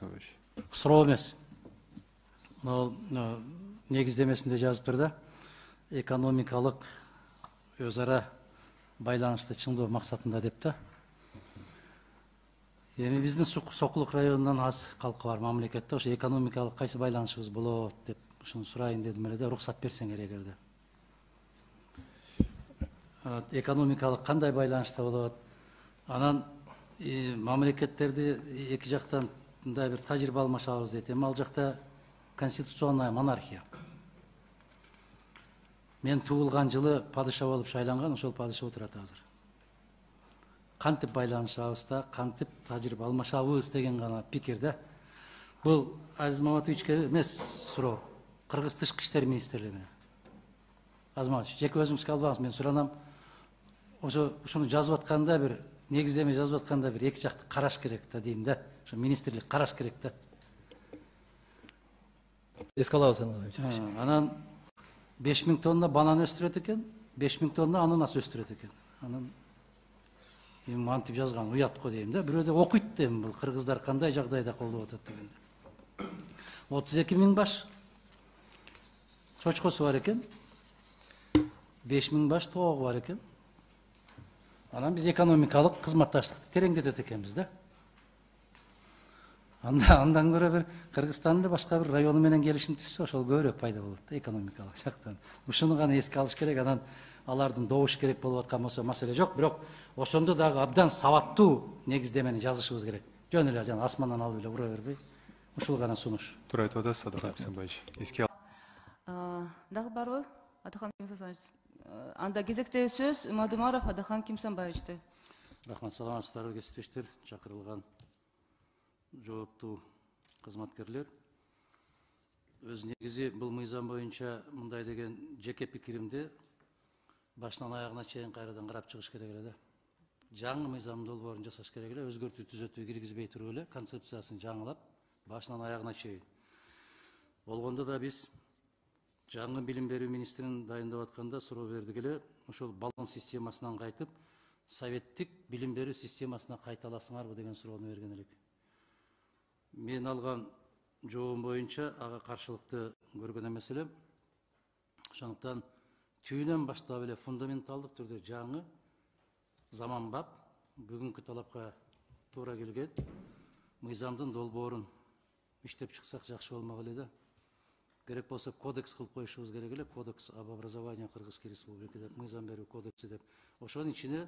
Александрович. Суроо эмес. Ал негиздемесинде жазыптыр да. Экономикалык өз ара байланышты чыңдоо максатында деп да. Эми биздин Сокулук районунан аз калкы бар мамлекетте ошо экономикалык кайсы байланышыбыз болот деп ушуну сурайын дедим эле да, уруксат берсеңер эгерде. Экономикалык кандай байланышта болот? Анан мамлекеттерди эки жактан мындай бир тажрыйба алмашабыз дейт. Эми ал жакта конституционная монархия. Мен туулган жылы падыша болуп шайланган, ошол падыша отурат азыр. Кантип байланышабыз да, кантип тажрыйба алмашабыз деген гана пикир да. Бул Азиз Маматовичке эмес суроо, Кыргыз тышкы иштер министрлигине. Азиз Маматович, жеке өзүңүзгө албаңыз, мен суранам. Ошону жазып атканда бир негиздеме жазып атканда бир эки жакты караш керек да дейм да. Ошо министрлик караш керек да. Эске алабыз анан. Анан 5000 тонна банан өстүрөт экен, 5000 тонна ананас өстүрөт экен. Анан мантип жазган уят го дейм да. Бирөөдө окуйт дейм, бул кыргыздар кандай жагдайда колдоп атат дегенде. 32 000 баш чочкосу бар экен. 5 000 баш тоогу бар экен. Анан биз экономикалык кызматташтыкты тереңдетет экенбиз да. Андан көрө бир Кыргызстандын башка бир району менен келишим түзсө, ошол көбүрөөк пайда болот да экономикалык жактан. Ушуну гана эске алыш керек, анан алардын добуш керек болуп аткан болсо маселе жок, бирок ошондо дагы абдан сабаттуу негиздемени жазышыбыз керек. Жөн эле жана асмандан алып эле ура бербей, ушул гана сунуш. Туура айтып атасыз, Садык Абисанбаевич. Эске Дагы барбы? Атахан Кимсанбаевич. Анда кезектеги сөз Мадумаров Атахан Кимсанбаевичте. Рахмат, саламатсыздарбы кесиптештер, чакырылган жооптуу кызматкерлер. Өз негизи бул мыйзам боюнча мындай деген жеке пикиримде башынан аягына чейин кайрадан карап чыгыш керек эле да. Жаңы мыйзам долбоорун жасаш керек эле, өзгөртүү түзөтүү киргизбей туруп эле концепциясын жаңылап, башынан аягына чейин. Болгондо да биз жаңы билим берүү министрин дайындап атканда суроо бердик эле, ошол баллон системасынан кайтып, советтик билим берүү системасына кайталасыңарбы деген суроону берген элек. Мен алган жообум боюнча ага каршылыкты көргөн эмес элем. Ошондуктан түйүнөн баштап эле фундаменталдык түрдө жаңы, заманбап, бүгүнкү талапка туура келген мыйзамдын долбоорун иштеп чыксак жакшы болмок эле да. Керек болсо кодекс кылып коюшубуз керек эле, кодекс об образовании Кыргызской республики деп, мыйзам берүү кодекси деп. Ошонун ичине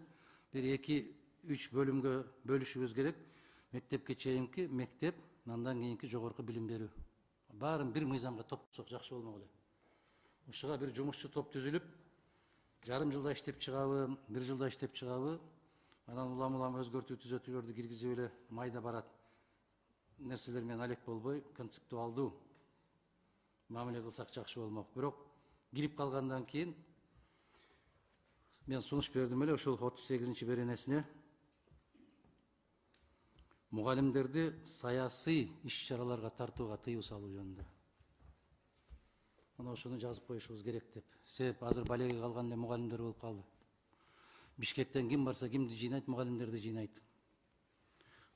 бир 2-3 бөлүмгө бөлүшүбүз керек. Мектепке чейинки мектеп, андан кийинки жогорку билим берүү. Баарын бир мыйзамга топтосок жакшы болмок эле. Ушуга бир жумушчу топ түзүлүп, жарым жылда иштеп чыгабы, бир жылда иштеп чыгабы, анан улам өзгөртүү түзөтүүлөрдү киргизип эле майда барат нерселер менен алек болбой, концептуалдуу мамиле кылсак жакшы болмок. Бирок кирип калгандан кийин мен сунуш бердим эле ошол 38-чи беренесине мугалимдерди саясий иш-чараларга тартууга тыюу салуу жөнүндө. Мына ошону жазып коюшубуз керек деп. Себеп азыр балеге калган эле мугалимдер болуп калды. Бишкектен ким барса кимди жыйнайт, мугалимдерди жыйнайт.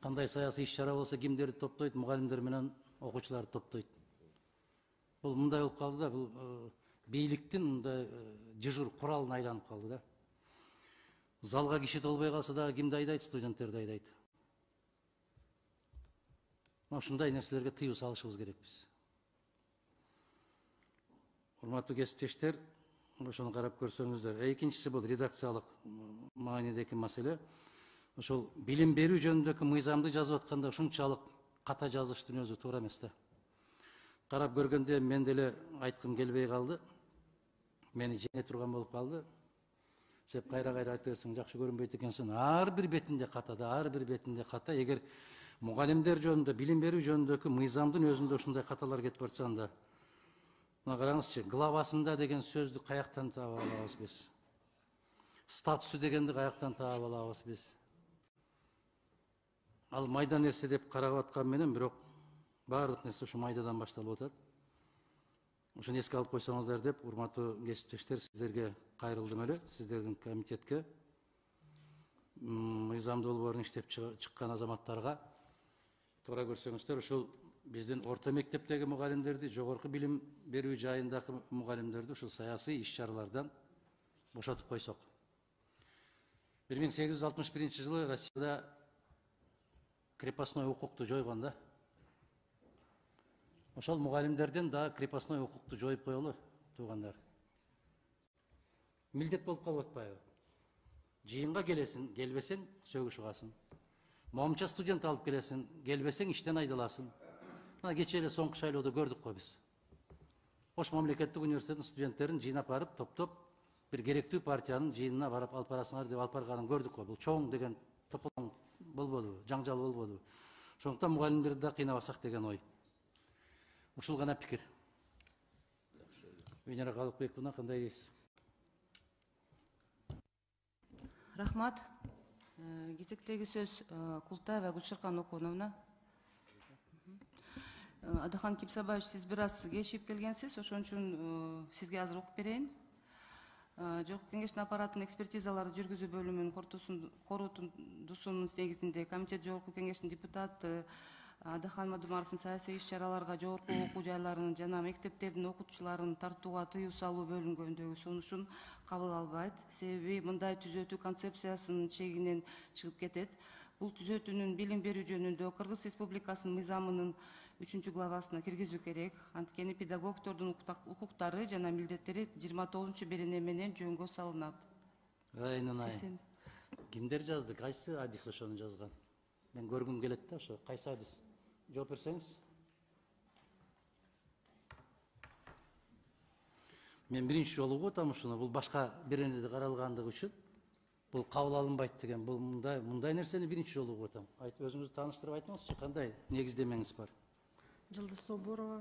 Кандай саясий иш-чара болсо кимдерди топтойт, мугалимдер менен окуучуларды топтойт. Бул мындай болуп калды да, бул бийликтин мындай дежур куралына айланып калды да. Залга киши толбой калса дагы кимди айдайт, студенттерди айдайт. Ушундай нерселерге тыюу салышыбыз керек биз. Урматтуу кесиптештер, ошону карап көрсөңүздөр. Экинчиси бул редакциялык маанидеги маселе. Ошол билим берүү жөнүндөгү мыйзамды жазып атканда ушунчалык ката жазыштын өзү туура эмес да. Карап көргөндө мен деле айткым келбей калды. Мени жеңе турган болуп калды. Сеп кайра айта берсең жакшы көрүнбөйт экенсиң. Ар бир бетинде ката да, ар бир бетинде ката. Эгер мугалимдер жөнүндө, билим берүү жөнүндөгү мыйзамдын өзүндө ушундай каталар кетип барса анда, мына караңызчы, главасында деген сөздү каяктан таап алабыз биз? Статусу дегенди каяктан таап алабыз биз? Ал майда нерсе деп карап аткан менен, бирок баардык нерсе ушу майдадан башталып атат. Ошону эске алып койсоңуздар деп, урматтуу кесиптештер, сиздерге кайрылдым эле, сиздердин комитетке, мыйзам долбоорун иштеп чыккан азаматтарга туура көрсөңүздөр ушул биздин орто мектептеги мугалимдерди, жогорку билим берүү жайындагы мугалимдерди ушул саясий иш чаралардан бошотуп койсок. 1861 жылы Россияда крепостной укукту жойгон да. Ошол мугалимдерден да крепостной укукту жоюп коелу, туугандар. Милдет болуп калып атпайбы? Жыйынга келесиң, келбесең сөгүш угасың. Момча студент алып келесиң, келбесең иштен айдаласың. Мына кече эле соңку шайлоодо көрдүк го биз. Ош мамлекеттик университеттин студенттерин жыйнап барып, топтоп, бир керектүү партиянын жыйынына барып алып барасыңар деп алып барганын көрдүк го. Бул чоң деген тополоң болбоду, жаңжал болбоду. Ошондуктан мугалимдерди да кыйнабасак деген ой. Ушул гана пикир. Венера Калыкбековна, кандай дейсиз? Рахмат. Кезектеги сөз Култаева Гүлшаркан Окуновна. Адахан Кимсабаевич, сиз бир аз кечип келгенсиз, ошон үчүн сизге азыр окуп берейин. Жогорку кеңештин аппараттын экспертизаларды жүргүзүү бөлүмүнүн корутундусунун негизинде комитет жогорку кеңештин депутаты Адахан Мадумаровдун саясий иш чараларга жогорку окуу жайларынын жана мектептердин окутуучуларын тартууга тыюу салуу бөлүнгөндөгү сунушун кабыл албайт. Себеби мындай түзөтүү концепциясынын чегинен чыгып кетет. Бул түзөтүүнүн билим берүү жөнүндө Кыргыз Республикасынын мыйзамынын 3-главасына киргизүү керек. Анткени педагогдордун укуктары жана милдеттери 29-берене менен жөнгө салынат. Айнын. Кимдер жазды? Кайсы адис ошону жазган? Мен көргүм келет да, ошо кайсы адис? Жооп берсеңиз. Мен биринчи жолу угуп атам ушуну. Бул башка беренеде каралгандыгы үчүн бул кабыл алынбайт деген, бул мындай нерсени биринчи жолу угуп атам. Өзүңүздү тааныштырып айтыңызчы, кандай негиздемеңиз бар? Жылдыз Соборова,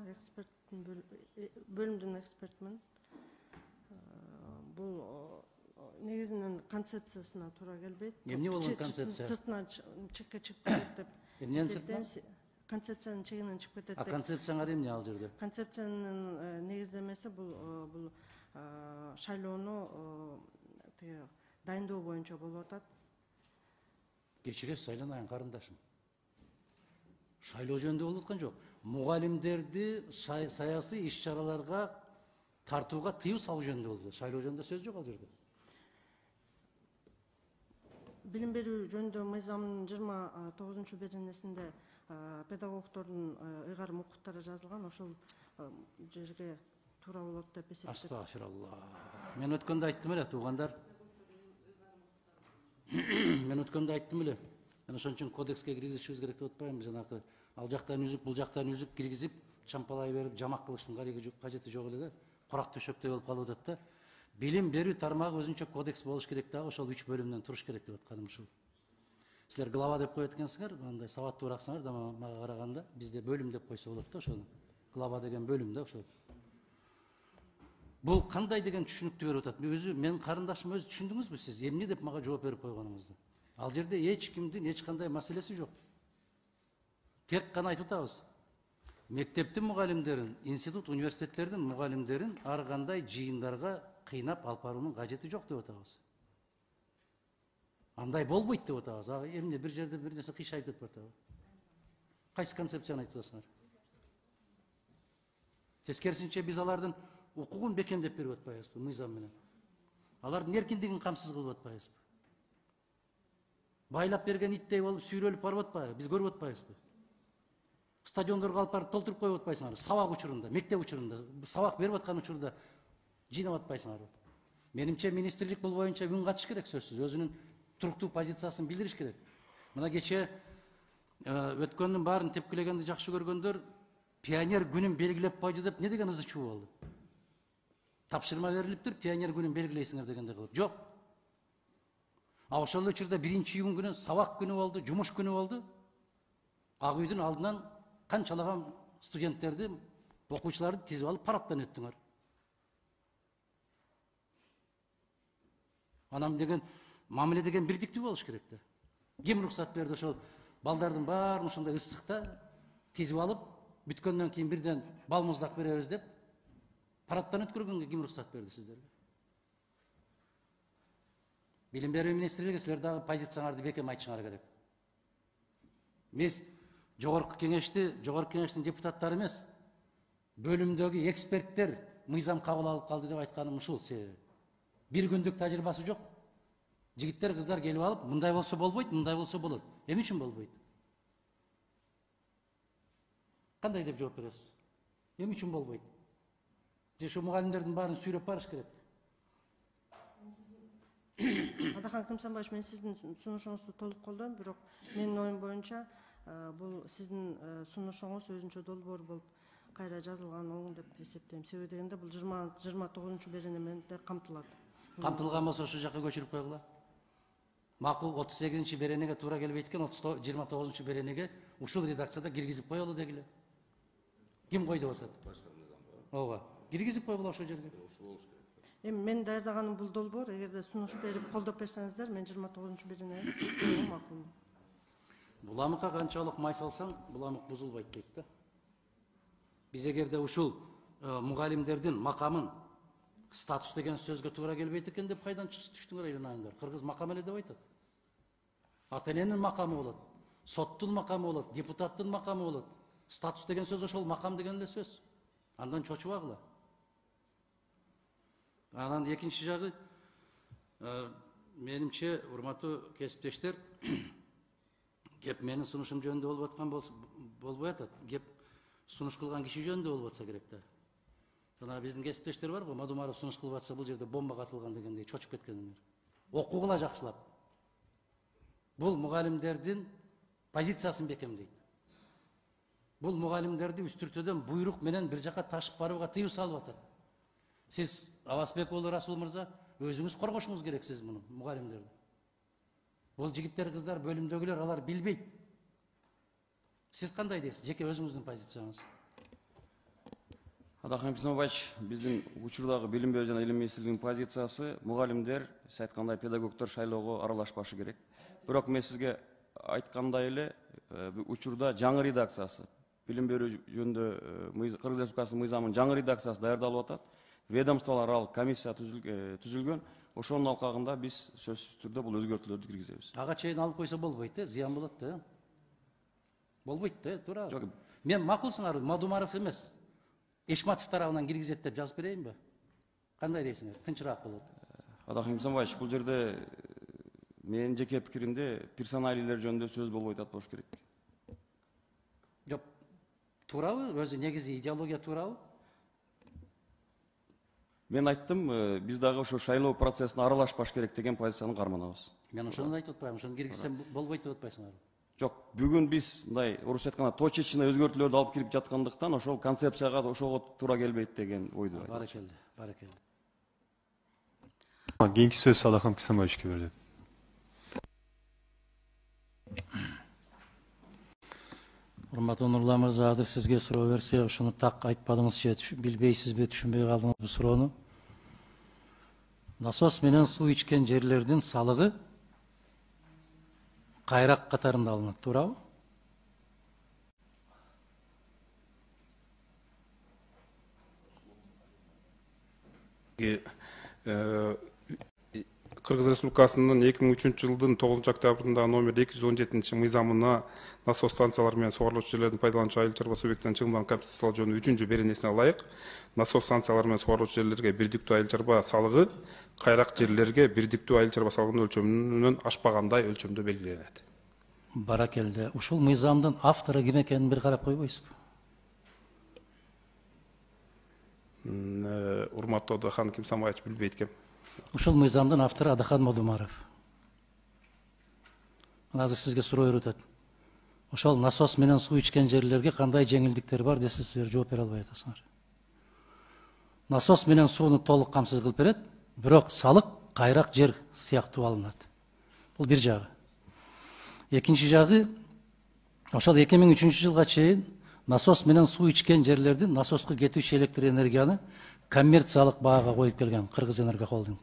бөлүмдүн экспертмин. Бул негизинен концепциясына туура келбейт. Эмне болгон концепция? Сыртынан чекке чыгып кетет деп. Эмнен сыртынан? Концепциянын чегинен чыгып кетет деп. Концепцияңар эмне ал жерде? Концепциянын негиздемеси бул шайлоону дайындоо боюнча болуп атат. Кечиресиз Айланайын карындашым. Шайлоо жөнүндө болуп аткан жок. Мугалимдерди саясий иш чараларга тартууга тыюу салуу жөнүндө болду. Шайлоо жөнүндө сөз жок ал жерде. Билим берүү жөнүндө мыйзамдын 29-беренесинде педагогдордун ыйгарым укуктары жазылган, ошол жерге туура болот деп эсептейт. Астагфиралла. Мен өткөндө айттым эле, туугандар. Мен өткөндө айттым эле. Мен ошон үчүн кодекске киргизишибиз керек деп атпаймынбы, жанагы ал жактан үзүп, бул жактан үзүп киргизип, чампалай берип, жамак кылыштын кажети жок эле да. Корак төшөктөй болуп калып атат да. Билим берүү тармагы өзүнчө кодекс болуш керек дагы, ошол 3 бөлүмдөн туруш керек деп атканым ушул. Силер глава деп коет экенсиңер, андай сабаттуурааксыңар да мага караганда, бизде бөлүм деп койсо болот да ошону. Глава деген бөлүм да ошол. Бул кандай деген түшүнүктү берип атат? Өзү мен карындашым өзү түшүндүңүзбү сиз? Эмне деп мага жооп берип койгонуңузду? Ал жерде эч кимдин эч кандай маселеси жок. Тек гана айтып атабыз. Мектептин мугалимдерин, институт, университеттердин мугалимдерин ар кандай жыйындарга кыйнап алып баруунун кажети жок деп атабыз. Андай болбойт деп атабыз. Эмне бир жерде бир нерсе кыйшайып кетип атабы? Кайсы концепцияны айтып атасыңар? Тескерисинче биз алардын укугун бекемдеп берип атпайбызбы мыйзам менен? Алардын эркиндигин камсыз кылып атпайбызбы? Байлап берген иттей болуп сүйрөлүп барып атпайбы? Биз көрүп атпайбызбы? Стадиондорго алып барып толтуруп коюп атпайсыңарбы? Сабак учурунда, мектеп учурунда, сабак берип аткан учурда жыйнап атпайсыңарбы? Менимче министрлик бул боюнча үн катыш керек сөзсүз, өзүнүн туруктуу позициясын билдириш керек. Мына кече өткөндүн баарын тепкилегенди жакшы көргөндөр пионер күнүн белгилеп койду деп не деген ызы чуу болду? Тапшырма берилиптир, пионер күнүн белгилейсиңер дегенде кылып. Жок. Ошол учурда 1-июнь күнү сабак күнү болду, жумуш күнү болду. Ак үйдүн алдынан канчалаган студенттерди, окуучуларды тизип алып парадтан өттүңөр. Анан деген мамиле деген бирдиктүү болуш керек да. Ким уруксат берди ошол балдардын баарын ушундай ысыкта тизип алып, бүткөндөн кийин бирден бал муздак беребиз деп парадтан өткөргөнгө ким уруксат берди сиздерге? Билим берүү министрлиги силер дагы позицияларды бекем айтышыңар керек. Биз жогорку кеңештин депутаттары эмес, бөлүмдөгү эксперттер мыйзам кабыл алып калды деп айтканым ушул себеби. Бир күндүк тажрыйбасы жок. Жигиттер, кыздар келип алып, мындай болсо болбойт, мындай болсо болот. Эмне үчүн болбойт? Кандай деп жооп бересиз? Эмне үчүн болбойт? Же ушу мугалимдердин баарын сүйрөп барыш керек? Адахан Кымсанбаевич, мен сиздин сунушуңузду толук колдойм, бирок менин оюм боюнча бул сиздин сунушуңуз өзүнчө долбоор болуп кайра жазылган оң деп эсептейм. Себеби дегенде бул 29 беренеменде камтылат. Камтылган болсо ошол жака көчүрүп койгула. Макул 38 беренеге туура келбейт экен, 29 беренеге ушул редакцияда киргизип коелу дегиле. Ким кой деп атат? Ооба, киргизип койгула ошол жерге. Эми мен даярдаганым бул долбоор, эгерде сунуш берип колдоп берсеңиздер, мен 29 беренеге киргизбөйм макулмун. Буламыкка канчалык май салсаң, буламык бузулбайт дейт да. Биз эгерде ушул мугалимдердин макамын статус деген сөзгө туура келбейт экен деп кайдан түштүңөр айланаңдар? Кыргыз макам эле деп айтат. Ата эненин макамы болот, соттун макамы болот, депутаттын макамы болот. Статус деген сөз ошол макам деген эле сөз. Андан чочубагыла. Анан экинчи жагы, менимче, урматтуу кесиптештер, кеп менин сунушум жөнүндө болуп аткан болбой атат. Кеп сунуш кылган киши жөнүндө болуп атса керек да. Жана биздин кесиптештер бар го, Мадумаров сунуш кылып атса бул жерде бомба катылган дегендей чочуп кеткендер. Окугула жакшылап. Бул мугалимдердин позициясын бекемдейт. Бул мугалимдерди үстүртөдөн буйрук менен бир жака ташып барууга тыюу салып атат. Сиз Абасбек уулу Расул мырза, өзүңүз коргошуңуз керек сиз муну мугалимдерди. Бул жигиттер, кыздар, бөлүмдөгүлөр алар билбейт. Сиз кандай дейсиз? Жеке өзүңүздүн позицияңыз. Адахан Кымсанбаевич, биздин учурдагы билим берүү жана илим министрлигинин позициясы мугалимдер, сиз айткандай педагогдор шайлоого аралашпашы керек. Бирок мен сизге айткандай эле учурда жаңы редакциясы, билим берүү жөнүндө Кыргыз Республикасынын мыйзамынын жаңы редакциясы даярдалып атат. Ведомстволор аралык комиссия түзүлгөн. Ошонун алкагында биз сөзсүз түрдө бул өзгөртүүлөрдү киргизебиз. Ага чейин алып койсо болбойт, зыян болот да. Болбойт да, туура. Мен макулсуңар, Мадумаров эмес, Эшматов тарабынан киргизет деп жазып берейинби? Кандай дейсиңер? Тынчыраак болот. Адахан Кымсанбаевич, бул жерде менин жеке пикиримде персоналийлер жөнүндө сөз болбой болуш керек. Жок, туурабы? Өзү негизи идеология туурабы? Мен айттым, биз дагы ошо шайлоо процессине аралашпаш керек деген позицияны карманабыз. Мен ошону айтып атпаймынбы, ошону киргизсем болбойт деп атпайсыңарбы? Жок, бүгүн биз мындай орусча айтканда точечный өзгөртүүлөрдү алып кирип жаткандыктан ошол концепцияга ошого туура келбейт деген ойду. Баракелде, баракелде. Кийинки сөз Адахан Кымсанбаевичке берилет. Урматтуу Нурлан мырза, азыр сизге суроо берсе, ошону так айтпадыңыз же, билбейсизби, түшүнбөй калдыңыз бу суроону? Насос менен суу ичкен жерлердин салыгы кайрак катарында алынат, туурабы? Кыргыз Республикасынын 2003 жылдын 9 октябрында номер 217 мыйзамына насос станциялары менен сугарылуучу жерлердин пайдалануучу айыл чарба субъекттеринин чыгымдарын компенсациялоо жөнүндө 3-чү беренесине ылайык насос станциялары менен сугарылуучу жерлерге бирдиктүү айыл чарба салыгы кайрак жерлерге бирдиктүү айыл чарба салыгынын өлчөмүнөн ашпагандай өлчөмдө белгиленет. Баракелде. Ушул мыйзамдын автору ким экенин бир карап койбойсузбу? Урматтуу Адахан Кымсанбаевич билбейт экен. Ушул мыйзамдын автору Адахан Мадумаров. Азыр сизге суроо берип атат. Ошол насос менен суу ичкен жерлерге кандай жеңилдиктер бар десе, сиздер жооп бере албай атасыңар. Насос менен сууну толук камсыз кылып берет, бирок салык кайрак жер сыяктуу алынат. Бул бир жагы. Экинчи жагы, ошол 2003 жылга чейин насос менен суу ичкен жерлердин насоско кетүүчү электр энергияны коммерциялык баага коюп келген Кыргыз Энерго Холдинг.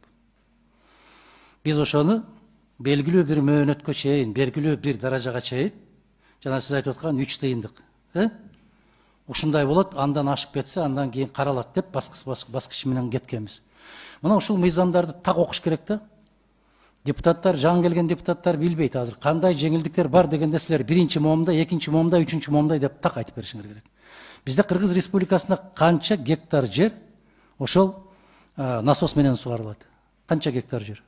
Биз ошону белгилүү бир мөөнөткө чейин, белгилүү бир даражага чейин, жана сиз айтып аткан 3 тыйындык, ушундай болот, андан ашып кетсе, андан кийин каралат деп баскыч менен кеткенбиз. Мына ушул мыйзамдарды так окуш керек да. Депутаттар, жаңы келген депутаттар билбейт азыр кандай жеңилдиктер бар дегенде силер биринчи момундай, экинчи момундай, үчүнчү момундай деп так айтып беришиңер керек. Бизде Кыргыз Республикасында канча гектар жер ошол насос менен сугарылат? Канча гектар жер?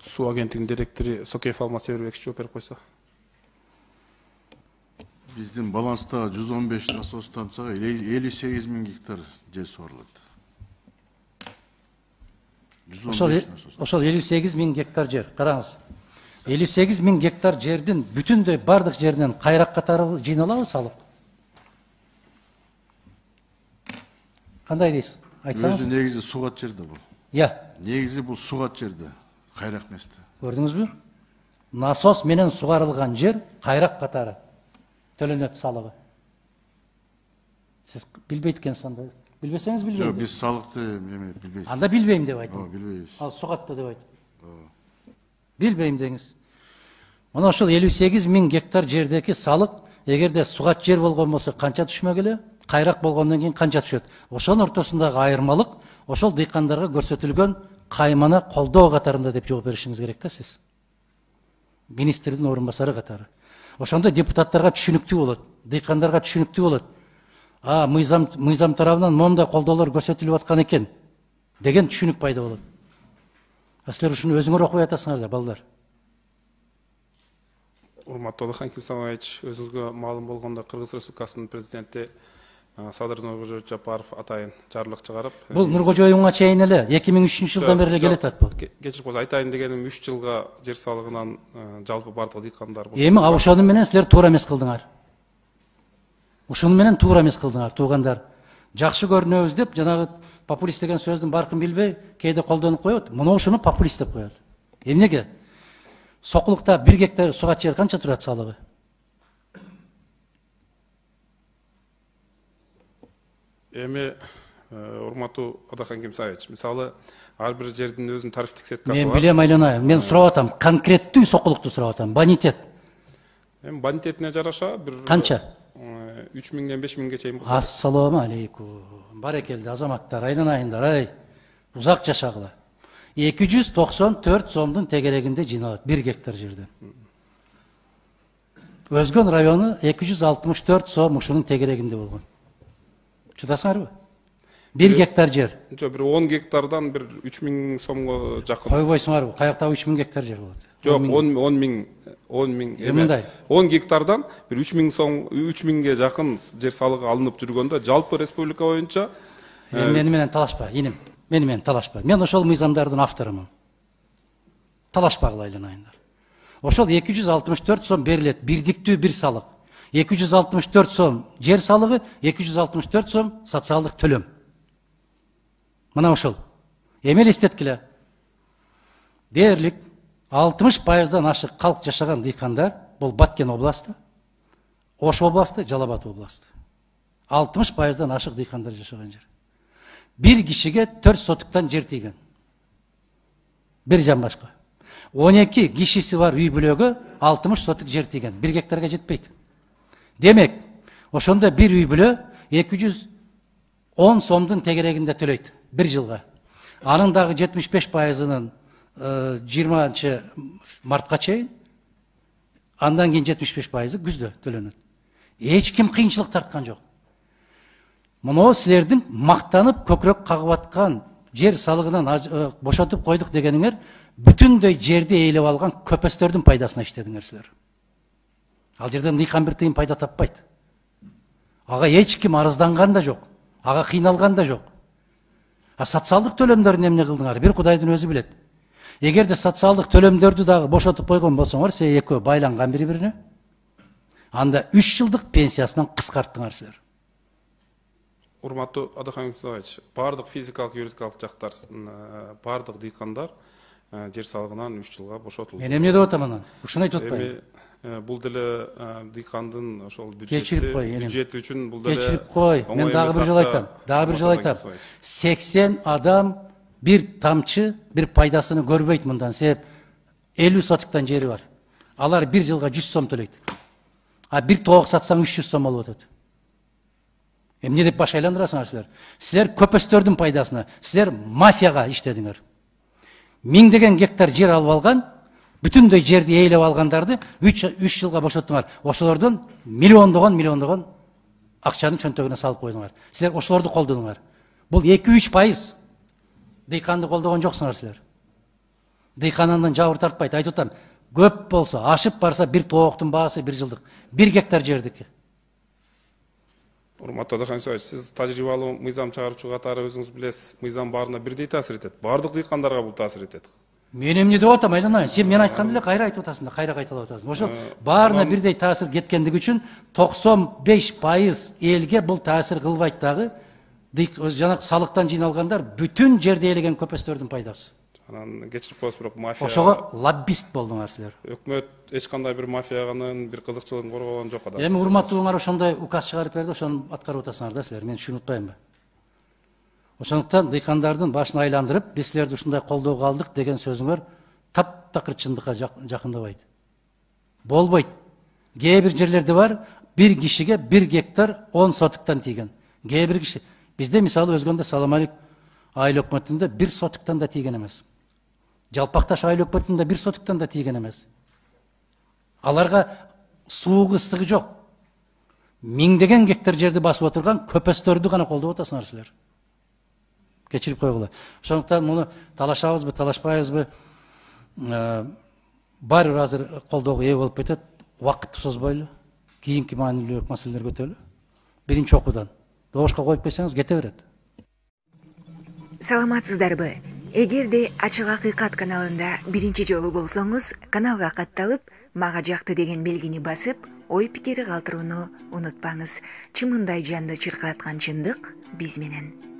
Суу агенттигинин директору Сокеев Алмаз Себербекович жооп берип койсо. Биздин баланстагы 115 насос станцияга 58 000 гектар жер сугарылат. Ошол 58 000 гектар жер. Караңыз. 58 000 гектар жердин бүтүндөй бардык жеринен кайрак катары жыйналабы салык? Кандай дейсиз? Айтсаңыз. Өзү негизи сугат жерде бул. Негизи бул сугат жерде, кайрак эместе. Көрдүңүзбү? Насос менен сугарылган жер кайрак катары төлөнөт салыгы. Сиз билбейт экенсиз анда. Билбесеңиз билбейм. Жок, биз салыкты билбейбиз. Анда билбейм деп айтам. Билбейбиз. Ал сугатты деп айтам. Билбейм деңиз. Мына ошол 58 000 гектар жердеки салык эгерде сугат жер болгон болсо канча түшмөк эле? Кайрак болгондон кийин канча түшөт? Ошонун ортосундагы айырмалык ошол дыйкандарга көрсөтүлгөн кайманы колдоо катарында деп жооп беришиңиз керек да сиз. Министрдин орун басары катары. Ошондо депутаттарга түшүнүктүү болот, дыйкандарга түшүнүктүү болот. Мыйзам тарабынан моундай колдоолор көрсөтүлүп аткан экен деген түшүнүк пайда болот. Силер ушуну өзүңөр окуп атасыңар да, балдар. Урматтуу Алахан Кимсамович, өзүңүзгө маалым болгондо Кыргыз Республикасынын президенти Садыр Нуркожоевич Жапаров атайын жарлык чыгарып. Бул Нуркожоевга чейин эле 2003-жылдан бери келет ат бул. Кечирип койсо, айтайын дегеним 3 жылга жер салыгынан жалпы бардык дыйкандар. Эми ошону менен силер туура эмес кылдыңар. Ушуну менен туура эмес кылдыңар, туугандар. Жакшы көрүнөбүз деп жанагы популист деген сөздүн баркын билбей, кээде колдонуп коет. Мына ушуну популист деп коет. Эмнеге? Сокулукта 1 гектар сугат жер канча турат салыгы? Эми урматтуу Адахан Кимсамович, мисалы ар бир жердин өзүнүн тарифтик сеткасы бар. Мен билем, айланайын. Мен сурап атам, конкреттүү сокулукту сурап атам. Бонитет. Эми бонитетине жараша бир канча? 3000ден 5000ге чейин болсо. Ассаламу алейкум. Барекелди азаматтар, айланайындар, ай. Узак жашагыла. 294 сомдун тегерегинде жыйналат 1 гектар жерден. Өзгөн району 264 сом ушунун тегерегинде болгон. Чудасыңарбы? 1 гектар жер. Жок, бир 10 гектардан бир 3000 сомго жакын. Койбойсуңарбы? Каякта 3000 гектар жер болот? Жок, 10 миң эме. 10 гектардан бир 3000ге жакын жер салыгы алынып жүргөндө жалпы республика боюнча мени менен талашпа, иним. Мени менен талашпа. Мен ошол мыйзамдардын авторумун. Талашпагыла айланайындар. Ошол 264 сом берилет, бирдиктүү бир салык. 264 сом жер салыгы, 264 сом социалдык төлөм. Мына ошол. Эми элестеткиле. Дээрлик 60%дан ашык калк жашаган дыйкандар, бул Баткен областы, Ош областы, Жалал Абад областы. 60%дан ашык дыйкандар жашаган жер. Bir kişiye 4 sotuktan жер тийген. Bir can başka. 12 kişisi var üy bölögü 60 sotuk жер тийген. 1 gektarga жетпейт. Demek, ошондо bir üy bölö 210 somdun tegerегинде төлөйт 1 жылга. Анын дагы 75%-ынын 20 мартка чейин, андан кийин 75%-ы күздө төлөнөт. Эч ким кыйынчылык тарткан жок. Мына силердин мактанып көкүрөк кагып аткан жер салыгынан бошотуп койдук дегениңер бүтүндөй жерди ээлеп алган көпөстөрдүн пайдасына иштедиңер силер. Ал жерден дыйкан бир тыйын пайда таппайт. Ага эч ким арызданган да жок. Ага кыйналган да жок. Социалдык төлөмдөрүн эмне кылдыңар? Бир Кудайдын өзү билет. Эгерде социалдык төлөмдөрдү дагы бошотуп койгон болсоңор, силер экөө байланган бири-бирине, анда 3 жылдык пенсиясынан кыскарттыңар силер. Урматтуу Адахан Кимсамович, бардык физикалык, юридикалык жактар, бардык дыйкандар жер салыгынан 3 жылга бошотулду. Мен эмне деп атам анан? Ушуну айтып атпайбы? Бул деле дыйкандын ошол бюджети үчүн бул деле кечирип кой. Мен дагы бир жолу айтам. Дагы бир жолу айтам. 80 адам bir тамчы, bir пайдасыны көрбөйт мындан. Себеп 50 сотуктан жери бар. Алар 1 жылга 100 сом төлөйт. А bir тоок сатсаң 300 сом болуп атат. Эмне деп баш айландырасыңар силер? Силер көпөстөрдүн пайдасына, силер мафияга иштедиңер. миңдеген гектар жер алып алган, бүтүндөй жерди ээлеп алгандарды 3 жылга бошоттуңар. Ошолордон миллиондогон акчаны чөнтөгүнө салып койдуңар. Силер ошолорду колдодуңар. Бул 2-3%. Дыйканды колдогон жоксуңар силер. Дыйкан андан жабыр тартпайт. Айтып атам, көп болсо, ашып барса бир тооктун баасы 1 жылдык. 1 гектар жердики. Урматтуу Адахан Исаевич, сиз тажрыйбалуу мыйзам чыгаруучу катары өзүңүз билесиз, мыйзам баарына бирдей таасир этет. Бардык дыйкандарга бул таасир этет. Мен эмне деп атам, айланайын. Сен мен айтканды эле кайра айтып атасың да, кайра кайталап атасың. Ошо баарына бирдей таасир кеткендиги үчүн 95% элге бул таасир кылбайт дагы. Жанагы салыктан жыйналгандар бүтүн жерди ээлеген көпөстөрдүн пайдасы. Анан кечирип коесуз, бирок мафия. Ошого лоббист болдуңар силер. Өкмөт эч кандай бир мафиянын бир кызыкчылыгын коргогон жок да. Эми урматтууңар ошондой указ чыгарып берди, ошону аткарып атасыңар да силер. Мен ушуну унутпайынбы? Ошондуктан дыйкандардын башын айландырып, биз силерди ушундай колдоого алдык деген сөзүңөр таптакыр чындыкка жакындабайт. Болбойт. Кээ бир жерлерде бар, бир кишиге 1 гектар 10 сотуктан тийген. Кээ бир киши бизде мисалы өзгөндө Саламалик айыл өкмөтүндө 1 сотуктан да тийген эмес. Жалпакташ айыл өкмөтүндө 1 сотуктан да тийген эмес. Аларга суугу ысыгы жок. Миңдеген гектар жерди басып отурган көпөстөрдү гана колдоп атасыңар силер. Кечирип койгула. Ошондуктан муну талашабызбы, талашпайбызбы, баары бир азыр колдоого ээ болуп кетет. Убакытты созбойлу. Кийинки маанилүүрөөк маселелер көтөрөлү. Биринчи окуудан. Добушка коюп койсоңуз кете берет. Саламатсыздарбы? Эгерде Ачык Акыйкат каналында биринчи жолу болсоңуз, каналга катталып, мага жакты деген белгини басып, ой пикири калтырууну унутпаңыз. Чымындай жанды чыркыраткан чындык биз менен.